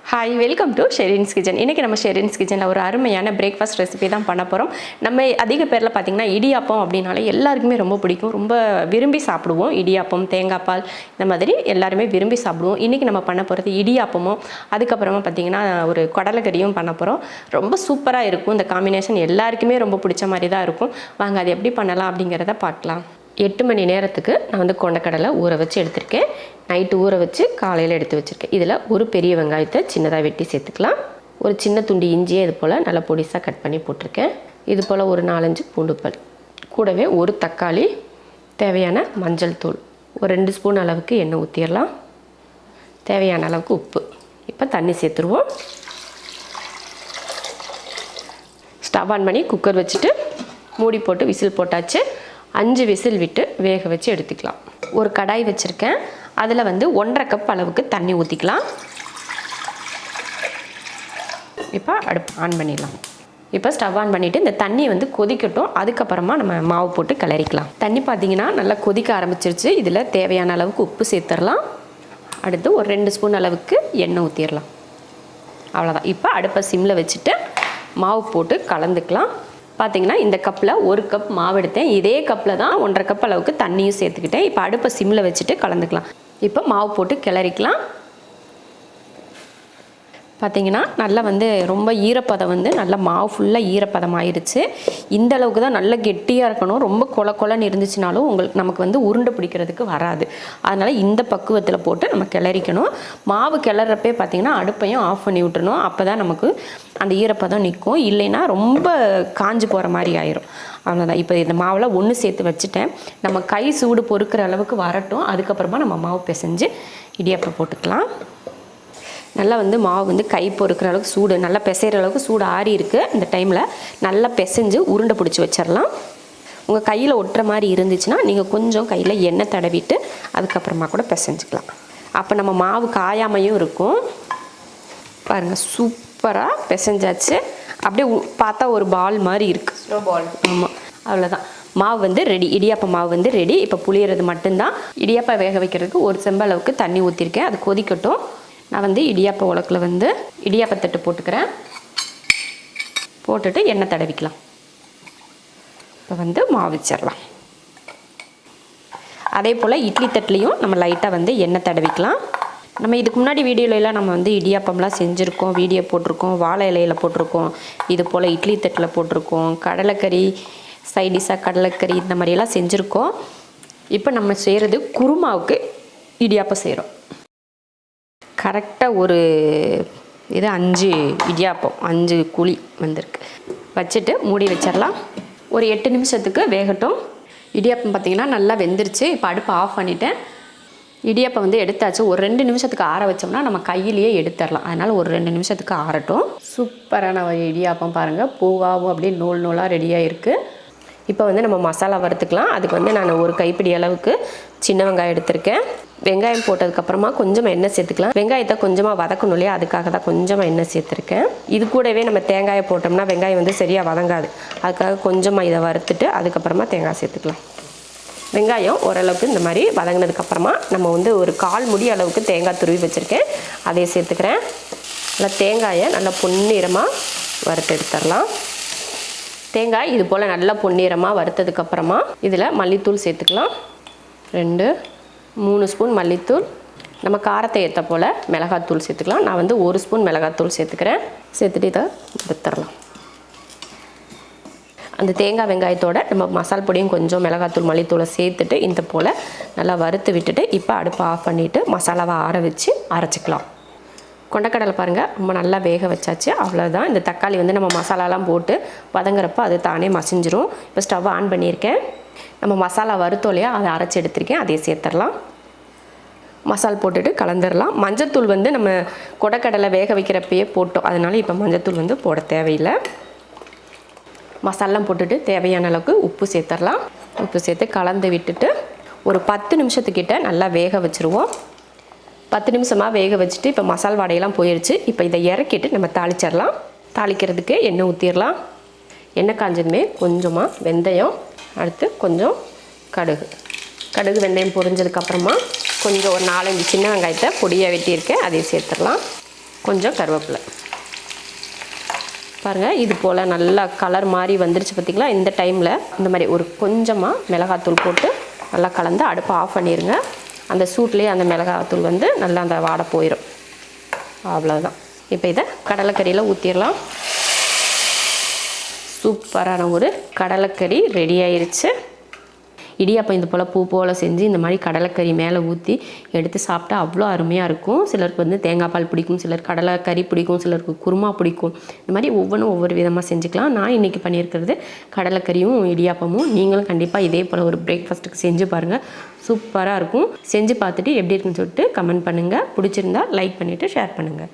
Hi, welcome to Sherin's Kitchen. இன்னைக்கு நம்ம Sherin's Kitchenல ஒரு அருமையான பிரேக்ஃபாஸ்ட் ரெசிபி தான் பண்ண போறோம். நம்ம அதிக பேர்ல பாத்தீங்கன்னா இடியாப்பம் அப்படினாலே எல்லாருக்குமே ரொம்ப பிடிக்கும். ரொம்ப விரும்பி சாப்பிடுவோம். இடியாப்பம், தேங்காய் பால் இந்த மாதிரி எல்லாரும் விரும்பி சாப்பிடுவோம். இன்னைக்கு நம்ம பண்ண போறது இடியாப்பமும் அதுக்கு அப்புறமா பாத்தீங்கன்னா ஒரு கடலைக்கறியும் பண்ண போறோம். ரொம்ப சூப்பரா இருக்கும். இந்த காம்பினேஷன் எல்லாருக்குமே ரொம்ப பிடிச்ச மாதிரி தான் இருக்கும். வாங்க அது எப்படி பண்ணலாம் அப்படிங்கறத பார்க்கலாம். 8 மணி நேரத்துக்கு நான் வந்து கொண்டக்கடலை ஊற வச்சு எடுத்துர்க்கேன். நைட் ஊற வச்சு காலையில எடுத்து வச்சிருக்கேன். இதுல ஒரு பெரிய வெங்காயத்தை சின்னதா வெட்டி சேர்த்துக்கலாம். ஒரு சின்ன துண்டு இஞ்சியை இது போல நல்லா பொடிசா கட் பண்ணி போட்டுருக்கேன். இது போல ஒரு 4-5 பூண்டு பல். கூடவே ஒரு தக்காளி, தேவையான மஞ்சள் தூள், ஒரு 2 ஸ்பூன் அளவுக்கு எண்ணெய் ஊத்திரலாம். தேவையான அளவுக்கு உப்பு. இப்போ தண்ணி சேர்த்துருவோம். ஸ்டவ் ஆன் பண்ணி குக்கர் வச்சுட்டு மூடி போட்டு விசில் போட்டாச்சு. 5 விசில் விட்டு வேக வச்சு எடுத்துக்கலாம். ஒரு கடாய் வச்சிருக்கேன். அதில் வந்து 1.5 கப் அளவுக்கு தண்ணி ஊற்றிக்கலாம். இப்போ அடுப்பு ஆன் பண்ணிடலாம். இப்போ ஸ்டவ் ஆன் பண்ணிவிட்டு இந்த தண்ணி வந்து கொதிக்கட்டும். அதுக்கப்புறமா நம்ம மாவு போட்டு கிளறிக்கலாம். தண்ணி பார்த்தீங்கன்னா நல்லா கொதிக்க ஆரம்பிச்சிருச்சு. இதில் தேவையான அளவுக்கு உப்பு சேர்த்துடலாம். அடுத்து ஒரு 2 ஸ்பூன் அளவுக்கு எண்ணெய் ஊற்றிடலாம். அவ்வளோதான். இப்போ அடுப்பை சிம்மில் வச்சுட்டு மாவு போட்டு கலந்துக்கலாம். பார்த்தீங்கன்னா இந்த கப்பில் 1 கப் மாவு எடுத்தேன். இதே கப்பில் தான் 1.5 கப் அளவுக்கு தண்ணியும் சேர்த்துக்கிட்டேன். இப்போ அடுப்பை சிம்மில் வச்சுட்டு கலந்துக்கலாம். இப்போ மாவு போட்டு கிளறிக்கலாம். பார்த்தீங்கன்னா நல்லா வந்து ரொம்ப ஈரப்பதம் வந்து நல்லா மாவு ஃபுல்லாக ஈரப்பதம் ஆயிடுச்சு. இந்த அளவுக்கு தான் நல்லா கெட்டியாக இருக்கணும். ரொம்ப கொலன்னு இருந்துச்சுனாலும் நமக்கு வந்து உருண்டை பிடிக்கிறதுக்கு வராது. அதனால் இந்த பக்குவத்தில் போட்டு நம்ம கிளறிக்கணும். மாவு கிளறப்பே பார்த்தீங்கன்னா அடுப்பையும் ஆஃப் பண்ணி விட்டுறணும். அப்போ தான் நமக்கு அந்த ஈரப்பதம் நிற்கும். இல்லைன்னா ரொம்ப காஞ்சு போகிற மாதிரி ஆயிரும். அவ்வளோதான். இப்போ இந்த மாவில் ஒன்று சேர்த்து வச்சுட்டேன். நம்ம கை சூடு பொறுக்கிற அளவுக்கு வரட்டும். அதுக்கப்புறமா நம்ம மாவு பிசைஞ்சு இடியாப்பம் போட்டுக்கலாம். நல்லா வந்து மாவு வந்து கை பொறுக்கிற அளவுக்கு சூடு, நல்லா பிசைகிற அளவுக்கு சூடு ஆறி இருக்குது. இந்த டைமில் நல்லா பிசைஞ்சு உருண்டை பிடிச்சி வச்சிடலாம். உங்கள் கையில் ஒட்டுற மாதிரி இருந்துச்சுன்னா நீங்கள் கொஞ்சம் கையில் எண்ணெய் தடவிட்டு அதுக்கப்புறமா கூட பிசைஞ்சிக்கலாம். அப்போ நம்ம மாவு காயாமையும் இருக்கும். பாருங்கள், சூப்பராக பிசைஞ்சாச்சு. அப்படியே பார்த்தா ஒரு பால் மாதிரி இருக்குது. Slow ball. ஆமாம், அவ்வளோதான். மாவு வந்து ரெடி. இடியாப்ப மாவு வந்து ரெடி. இப்போ புளியறது மட்டும்தான். இடியாப்பம் வேக வைக்கிறதுக்கு ஒரு செம்பு அளவுக்கு தண்ணி ஊற்றிருக்கேன். அது கொதிக்கட்டும். நான் வந்து இடியாப்ப உலக்கில் வந்து இடியாப்பத்தட்டு போட்டுக்கிறேன். போட்டுட்டு எண்ணெய் தடவிக்கலாம். இப்போ வந்து மாவு வச்சிடலாம். அதே போல் இட்லி தட்டுலேயும் நம்ம லைட்டாக வந்து எண்ணெய் தடவிக்கலாம். நம்ம இதுக்கு முன்னாடி வீடியோலலாம் நம்ம வந்து இடியாப்பம்லாம் செஞ்சுருக்கோம், வீடியோ போட்டிருக்கோம், வாழை இலையில் போட்டிருக்கோம், இது போல் இட்லி தட்டில் போட்டிருக்கோம், கடலைக்கறி சைடிஷாக கடலைக்கறி இந்த மாதிரியெல்லாம் செஞ்சுருக்கோம். இப்போ நம்ம செய்கிறது குருமாவுக்கு இடியாப்பம் செய்கிறோம். கரெக்டாக ஒரு 5 இடியாப்பம் 5 குழி வந்திருக்கு. வச்சுட்டு மூடி வச்சிடலாம். ஒரு 8 நிமிஷத்துக்கு வேகட்டும். இடியாப்பம் பார்த்திங்கன்னா நல்லா வெந்துருச்சு. இப்போ அடுப்பு ஆஃப் பண்ணிவிட்டேன். இடியாப்பம் வந்து எடுத்தாச்சு. ஒரு 2 நிமிஷத்துக்கு ஆற வச்சோம்னா நம்ம கையிலேயே எடுத்துடலாம். அதனால் ஒரு 2 நிமிஷத்துக்கு ஆறட்டும். சூப்பரான ஒரு இடியாப்பம் பாருங்கள், பூவாவும் அப்படியே நூலாக ரெடியாக இருக்குது. இப்போ வந்து நம்ம மசாலா வறுத்துக்கலாம். அதுக்கு வந்து நான் ஒரு கைப்பிடி அளவுக்கு சின்ன வெங்காயம் எடுத்திருக்கேன். வெங்காயம் போட்டதுக்கப்புறமா கொஞ்சமாக எண்ணெய் சேர்த்துக்கலாம். வெங்காயத்தை கொஞ்சமாக வதக்கணும் இல்லையா, அதுக்காக தான் கொஞ்சமாக எண்ணெய் சேர்த்துருக்கேன். இது கூடவே நம்ம தேங்காயை போட்டோம்னா வெங்காயம் வந்து சரியாக வதங்காது. அதுக்காக கொஞ்சமாக இதை வறுத்துட்டு அதுக்கப்புறமா தேங்காய் சேர்த்துக்கலாம். வெங்காயம் ஓரளவுக்கு இந்த மாதிரி வதங்கினதுக்கப்புறமா நம்ம வந்து ஒரு 1/4 முடி அளவுக்கு தேங்காய் துருவி வச்சுருக்கேன். அதையே சேர்த்துக்கிறேன். நல்லா தேங்காயை நல்லா பொன்னிறமாக வறுத்து எடுத்துடலாம். தேங்காய் இது போல் நல்லா பொன்னிறமாக வறுத்ததுக்கப்புறமா இதில் மல்லித்தூள் சேர்த்துக்கலாம். 2-3 ஸ்பூன் மல்லித்தூள். நம்ம காரத்தை ஏற்ற போல் மிளகாத்தூள் சேர்த்துக்கலாம். நான் வந்து 1 ஸ்பூன் மிளகாத்தூள் சேர்த்துக்கிறேன். சேர்த்துட்டு இதை வறுத்துடலாம். அந்த தேங்காய் வெங்காயத்தோட நம்ம மசால் பொடியும் கொஞ்சம் மிளகாத்தூள் மல்லித்தூளை சேர்த்துட்டு இந்த போல் நல்லா வறுத்து விட்டுட்டு இப்போ அடுப்பை ஆஃப் பண்ணிவிட்டு மசாலாவை ஆற வச்சு அரைச்சிக்கலாம். கொண்டக்கடலை பாருங்கள் ரொம்ப நல்லா வேக வச்சாச்சு. அவ்வளோதான். இந்த தக்காளி வந்து நம்ம மசாலாலாம் போட்டு வதங்குறப்போ அது தானே மசிஞ்சிரும். இப்போ ஸ்டவ் ஆன் பண்ணியிருக்கேன். நம்ம மசாலா வறுத்தோம் இல்லையா, அதை அரைச்சி எடுத்திருக்கேன். அதையே சேர்த்துடலாம். மசால் போட்டுட்டு கலந்துடலாம். மஞ்சத்தூள் வந்து நம்ம கொண்டக்கடலை வேக வைக்கிறப்பயே போட்டோம். அதனால இப்போ மஞ்சத்தூள் வந்து போட தேவையில்லை. மசாலாம் போட்டுட்டு தேவையான அளவுக்கு உப்பு சேர்த்துடலாம். உப்பு சேர்த்து கலந்து விட்டுட்டு ஒரு 10 நிமிஷத்துக்கிட்ட நல்லா வேக வச்சுருவோம். 10 நிமிஷமாக வேக வச்சுட்டு இப்போ மசால் வாடையெல்லாம் போயிடுச்சு. இப்போ இதை இறக்கிட்டு நம்ம தாளிச்சிடலாம். தாளிக்கிறதுக்கு எண்ணெய் ஊற்றிடலாம். எண்ணெய் காஞ்சதுமே கொஞ்சமாக வெந்தயம், அடுத்து கொஞ்சம் கடுகு வெந்தயம் பொரிஞ்சதுக்கப்புறமா கொஞ்சம் ஒரு 4-5 சின்ன வெங்காயத்தை பொடியாக வெட்டியிருக்கேன். அதையும் சேர்த்துடலாம். கொஞ்சம் கருவேப்பிலை. பாருங்கள், இது போல் நல்லா கலர் மாதிரி வந்துருச்சு பார்த்திங்களா. இந்த டைமில் இந்த மாதிரி ஒரு கொஞ்சமாக மிளகாத்தூள் போட்டு நல்லா கலந்து அடுப்பை ஆஃப் பண்ணிடுங்க. அந்த சூட்லேயே அந்த மிளகாத்தூள் வந்து நல்லா அந்த வாடை போயிடும். அவ்வளோதான். இப்போ இதை கடலைக்கறியில் ஊற்றிடலாம். சூப்பரான ஒரு கடலைக்கறி ரெடி ஆயிடுச்சு. இடியாப்பம் இது போல் பூ போல் செஞ்சு இந்த மாதிரி கடலைக்கறி மேலே ஊற்றி எடுத்து சாப்பிட்டா அவ்வளோ அருமையாக இருக்கும். சிலருக்கு வந்து தேங்காய் பால் பிடிக்கும், சிலருக்கு கடலைக்கறி பிடிக்கும், சிலருக்கு குருமா பிடிக்கும். இந்த மாதிரி ஒவ்வொன்றும் ஒவ்வொரு விதமாக செஞ்சுக்கலாம். நான் இன்றைக்கி பண்ணியிருக்கிறது கடலைக்கறியும் இடியாப்பமும். நீங்களும் கண்டிப்பாக இதே போல் ஒரு பிரேக்ஃபாஸ்ட்டுக்கு செஞ்சு பாருங்கள். சூப்பராக இருக்கும். செஞ்சு பார்த்துட்டு எப்படி இருக்குன்னு சொல்லிட்டு கமெண்ட் பண்ணுங்கள். பிடிச்சிருந்தா லைக் பண்ணிவிட்டு ஷேர் பண்ணுங்கள்.